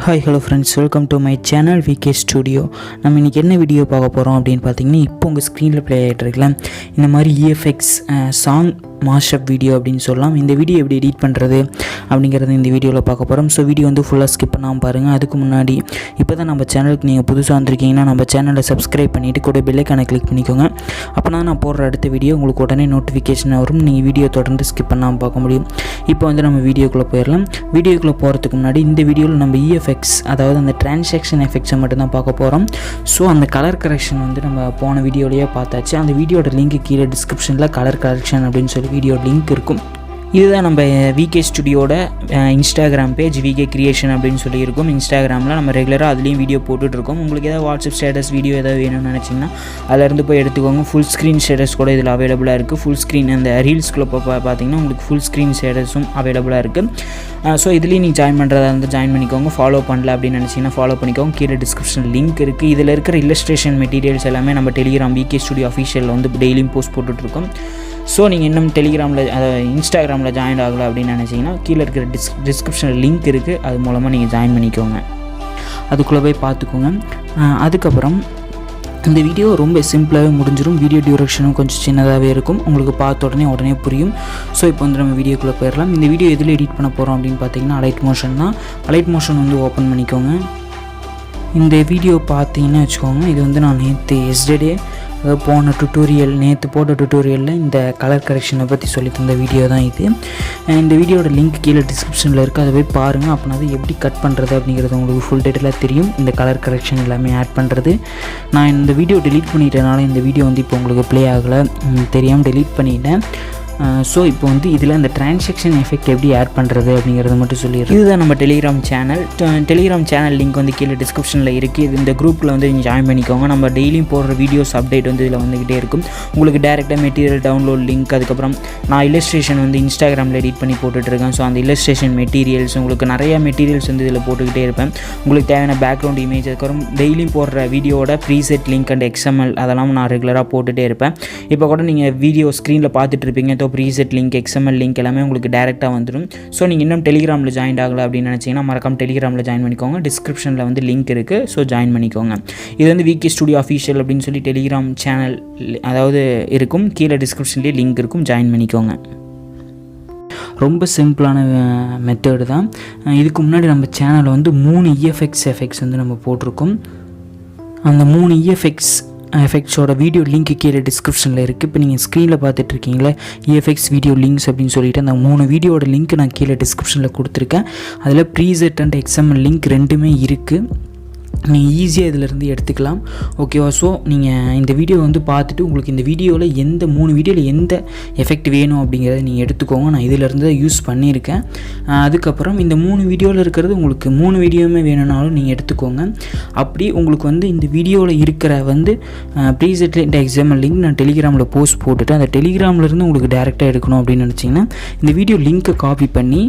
Hi hello friends, welcome to my channel VK studio. நம்ம இன்றைக்கி என்ன வீடியோ பார்க்க போகிறோம் அப்படின்னு பார்த்தீங்கன்னா, இப்போ உங்கள் ஸ்க்ரீனில் ப்ளே ஆகிட்டு இருக்கல இந்த மாதிரி இஎஃப்எக்ஸ் சாங் மாஷப் வீடியோ அப்படின்னு சொல்லலாம். இந்த வீடியோ எப்படி எடிட் பண்ணுறது அப்படிங்கிறது இந்த வீடியோவில் பார்க்க போகிறோம். ஸோ வீடியோ வந்து ஃபுல்லாக ஸ்கிப் பண்ணாமல் பாருங்கள். அதுக்கு முன்னாடி இப்போ தான் நம்ம சேனலுக்கு நீங்கள் புதுசாக வந்திருக்கீங்கன்னா நம்ம சேனலை சப்ஸ்கிரைப் பண்ணிவிட்டு கூட பெல் ஐகானை கிளிக் பண்ணிக்கோங்க. அப்போ நான் போடுற அடுத்த வீடியோ உங்களுக்கு உடனே நோட்டிஃபிகேஷன் வரும். நீங்கள் வீடியோ தொடர்ந்து ஸ்கிப் பண்ணாமல் பார்க்க முடியும். இப்போ வந்து நம்ம வீடியோக்குள்ளே போயிடலாம். வீடியோக்குள்ளே போகிறதுக்கு முன்னாடி இந்த வீடியோவில் நம்ம இஎஃப்எக்ஸ், அதாவது அந்த டிரான்சாக்ஷன் எஃபெக்ட்ஸை மட்டும்தான் பார்க்க போகிறோம். ஸோ அந்த கலர் கரெக்ஷன் வந்து நம்ம போன வீடியோலேயே பார்த்தாச்சு. அந்த வீடியோட லிங்க் கீழே டிஸ்கிரிப்ஷனில் கலர் கரெக்ஷன் அப்படின்னு சொல்லி வீடியோ லிங்க் இருக்கும். இதுதான் நம்ம விகே ஸ்டுடியோட இன்ஸ்டாகிராம் பேஜ், விகே கிரியேஷன் அப்படின்னு சொல்லியிருக்கோம். இன்ஸ்டாகிராமில் நம்ம ரெகுலராக அதுலேயும் வீடியோ போட்டுட்ருக்கோம். உங்களுக்கு ஏதாவது வாட்ஸ்அப் ஸ்டேட்டஸ் வீடியோ ஏதாவது வேணும்னு நினச்சிங்கன்னா அதிலேருந்து போய் எடுத்துக்கோங்க. ஃபுல் ஸ்க்ரீன் ஸ்டேட்டஸ் கூட இதில் அவைலபிளாக இருக்குது. ஃபுல் ஸ்க்ரீன் அந்த ரீல்ஸ்குள்ளே பார்த்தீங்கன்னா உங்களுக்கு ஃபுல் ஸ்க்ரீன் ஸ்டேட்டஸும் அவைலபிளாக இருக்குது. ஸோ இதுலேயும் நீங்கள் ஜாயின் பண்ணுறதா இருந்தால் ஜாயின் பண்ணிக்கோங்க. ஃபாலோ பண்ணல அப்படின்னு நினச்சிங்கன்னா ஃபாலோ பண்ணிக்கோங்க. கீழே டிஸ்கிரிப்ஷன் லிங்க் இருக்குது. இதில் இருக்கிற இல்லஸ்ட்ரேஷன் மெட்டீரியல்ஸ் எல்லாமே நம்ம டெலிகிராம் விகே ஸ்டுடியோ அஃபிஷியலில் வந்து டெய்லியும் போஸ்ட் போட்டுட்ருக்கோம். ஸோ நீங்கள் இன்னும் டெலிகிராமில் இன்ஸ்டாகிராமில் ஜாயின் ஆகலை அப்படின்னு நினச்சிங்கன்னா கீழே இருக்கிற டிஸ்கிரிப்ஷனில் லிங்க் இருக்குது. அது மூலமாக நீங்கள் ஜாயின் பண்ணிக்கோங்க. அதுக்குள்ளே போய் பார்த்துக்கோங்க. அதுக்கப்புறம் இந்த வீடியோ ரொம்ப சிம்பிளாகவே முடிஞ்சிடும். வீடியோ டியூரேஷனும் கொஞ்சம் சின்னதாகவே இருக்கும். உங்களுக்கு பார்த்த உடனே புரியும். ஸோ இப்போ வந்து நம்ம வீடியோக்குள்ளே போயிடலாம். இந்த வீடியோ எதில் எடிட் பண்ண போகிறோம் அப்படின்னு பார்த்தீங்கன்னா அலைட் மோஷன் தான். அலைட் மோஷன் வந்து ஓப்பன் பண்ணிக்கோங்க. இந்த வீடியோ பார்த்தீங்கன்னு வச்சுக்கோங்க, இது வந்து நான் எஸ்டர்டே போன டுட்டோரியல், நேற்று போட்ட டுட்டோரியலில் இந்த கலர் கரெக்ஷனை பற்றி சொல்லி தந்த வீடியோ தான் இது. இந்த வீடியோட லிங்க் கீழே டிஸ்கிரிப்ஷனில் இருக்குது. அதை போய் பாருங்கள். அப்படின்னா அது எப்படி கட் பண்ணுறது அப்படிங்கிறது உங்களுக்கு ஃபுல் டீட்டெயிலாக தெரியும். இந்த கலர் கரெக்ஷன் எல்லாமே ஆட் பண்ணுறது. நான் இந்த வீடியோ டெலீட் பண்ணிட்டனால இந்த வீடியோ வந்து இப்போ உங்களுக்கு ப்ளே ஆகலை, தெரியாமல் டெலீட் பண்ணிட்டேன். ஸோ இப்போ வந்து இதில் அந்த டிரான்சாக்ஷன் எஃபெக்ட் எப்படி ஆட் பண்ணுறது அப்படிங்கிறத மட்டும் சொல்லிடுறேன். இதுதான் நம்ம டெலிகிராம் சேனல் லிங்க் வந்து கீழே டிஸ்கிரிப்ஷனில் இருக்குது. இது இந்த குரூப்பில் வந்து நீங்கள் ஜாயின் பண்ணிக்கோங்க. நம்ம டெய்லியும் போடுற வீடியோஸ் அப்டேட் வந்து இதில் வந்துக்கிட்டே இருக்கும். உங்களுக்கு டேரெக்டாக மெட்டீரியல் டவுன்லோட் லிங்க், அதுக்கப்புறம் நான் இல்லஸ்ட்ரேஷன் வந்து இன்ஸ்டாகிராமில் எடிட் பண்ணி போட்டுட்ருக்கேன். ஸோ அந்த இல்லஸ்ட்ரேஷன் மெட்டீரியல்ஸ், உங்களுக்கு நிறையா மெட்டீரியல்ஸ் வந்து இதில் போட்டுக்கிட்டே இருப்பேன். உங்களுக்கு தேவையான பேக்ரவுண்ட் இமேஜ், அதுக்கப்புறம் டெய்லியும் போடுற வீடியோட ப்ரீசெட் லிங்க் அண்ட் எக்ஸ்எம்எல் அதெல்லாம் நான் ரெகுலராக போட்டுகிட்டே இருப்பேன். இப்போ கூட நீங்கள் வீடியோ ஸ்க்ரீனில் பார்த்துட்டு இருப்பீங்க. ப்ரீசெட் லிங்க், எக்ஸ்எம்எல் லிங்க் எல்லாமே உங்களுக்கு டேரெக்டாக வந்துடும். ஸோ நீங்கள் இன்னும் டெலிகிராமில் ஜாயின் ஆகலை அப்படின்னு நினச்சிங்கன்னா மறக்காம டெலிகிராமில் ஜாயின் பண்ணிக்கோங்க. டிஸ்கிரிப்ஷனில் வந்து லிங்க் இருக்குது. ஸோ ஜாயின் பண்ணிக்கோங்க. இது வந்து விகே ஸ்டுடியோ அஃபிஷியல் அப்படின்னு சொல்லி டெலிகிராம் சேனல் அதாவது இருக்கும். கீழே டிஸ்கிரிப்ஷன்லேயே லிங்க் இருக்கும். ஜாயின் பண்ணிக்கோங்க. ரொம்ப சிம்பிளான மெத்தடு தான். இதுக்கு முன்னாடி நம்ம சேனலில் வந்து 3 இஎஃப்எக்ஸ் எஃபெக்ட்ஸ் வந்து நம்ம போட்டிருக்கோம். அந்த 3 இஎஃப்எக்ஸ் எஃபெக்ட்ஸோட வீடியோ லிங்க் கீழே டிஸ்கிரிப்ஷனில் இருக்குது. இப்போ நீங்கள் ஸ்க்ரீனில் பார்த்துட்ருக்கீங்களே இஎஃப்எக்ஸ் வீடியோ லிங்க்ஸ் அப்படின்னு சொல்லிட்டு அந்த 3 வீடியோட லிங்க் நான் கீழே டிஸ்கிரிப்ஷனில் கொடுத்துருக்கேன். அதில் ப்ரீசெட் அண்ட் எக்ஸ்எம்எல் லிங்க் ரெண்டுமே இருக்குது. நீங்கள் ஈஸியாக இதிலேருந்து எடுத்துக்கலாம். ஓகேவா? ஸோ நீங்கள் இந்த வீடியோ வந்து பார்த்துட்டு உங்களுக்கு இந்த வீடியோவில் எந்த 3 வீடியோவில் எந்த எஃபெக்ட் வேணும் அப்படிங்கிறத நீங்கள் எடுத்துக்கோங்க. நான் இதிலேருந்து தான் யூஸ் பண்ணியிருக்கேன். அதுக்கப்புறம் இந்த 3 வீடியோவில் இருக்கிறது உங்களுக்கு 3 வீடியோவுமே வேணும்னாலும் நீங்கள் எடுத்துக்கோங்க. அப்படி உங்களுக்கு வந்து இந்த வீடியோவில் இருக்கிற வந்து ப்ரீசெட்டில் இந்த எக்ஸாம்பிள் லிங்க் நான் டெலிகிராமில் போஸ்ட் போட்டுட்டு அந்த டெலிகிராம்லேருந்து உங்களுக்கு டேரெக்டாக எடுக்கணும் அப்படின்னு நினச்சிங்கன்னா இந்த வீடியோ லிங்க்கை காப்பி பண்ணி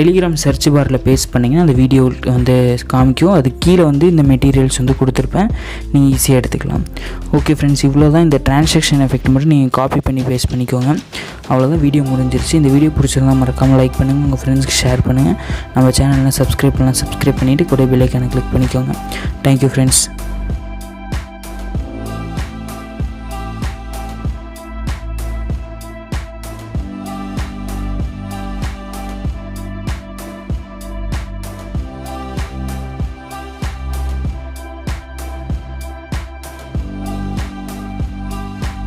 டெலிகிராம் சர்ச் பாரில் பேஸ்ட் பண்ணிங்கன்னா அந்த வீடியோ வந்து காமிக்கும். அது கீழே வந்து இந்த மெட்டீரியல்ஸ் வந்து கொடுத்துருப்பேன். நீங்கள் ஈஸியாக எடுத்துக்கலாம். ஓகே ஃப்ரெண்ட்ஸ், இவ்வளோ தான். இந்த டிரான்சாக்ஷன் எஃபெக்ட் மட்டும் நீங்கள் காப்பி பண்ணி பேஸ்ட் பண்ணிக்கோங்க. அவ்வளோதான், வீடியோ முடிஞ்சிருச்சு. இந்த வீடியோ பிடிச்சிருந்தால் மறக்காமல் லைக் பண்ணுங்கள், உங்கள் ஃப்ரெண்ட்ஸ்க்கு ஷேர் பண்ணுங்கள். நம்ம சேனலில் சப்ஸ்கிரைப் பண்ணிவிட்டு கூட பெல் ஐகானை கிளிக் பண்ணிக்கோங்க. Thank you friends.